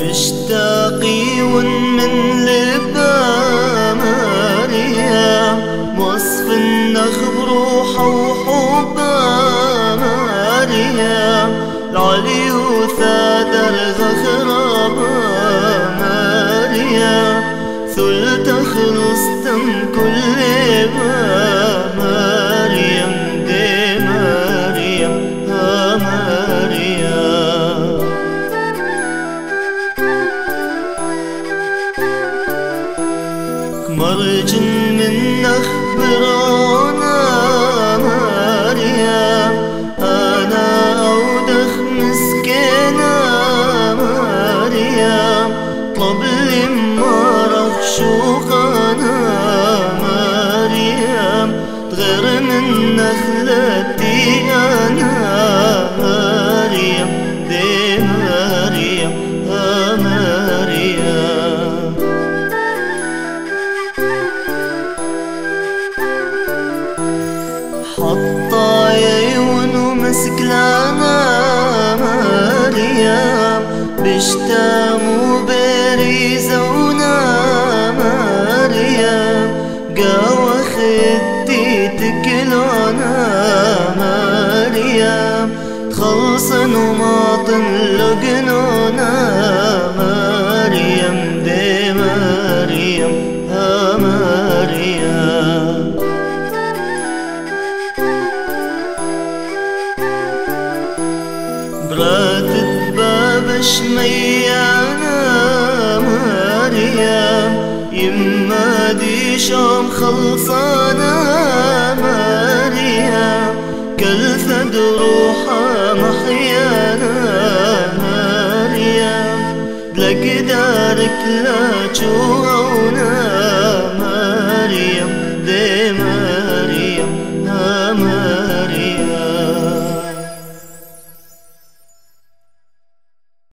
مشتاقي من لبا مريم وصف النخب روحه وحبه مريم العلي وثادر غخربه مريم ثلث خلصتم كل ما مريم دي مريم ها مريم مرجن من أخبرانا مريم أنا أودخ مسكينة مريم طلب لي مرخ شوقنا مريم تغير من نخلتي أنا مريم دي مريم ها مريم حطايا ونمسك لنا مريم بشتام وبريزونا مريم قاوة خدي تكلونا مريم تخلصن وما طلقنونا مريم دي مريم ها مريم براتت باب شميانا مريم يما دي شام خلصانا مريم كل ثد روحها محيانا مريم لك دارك لا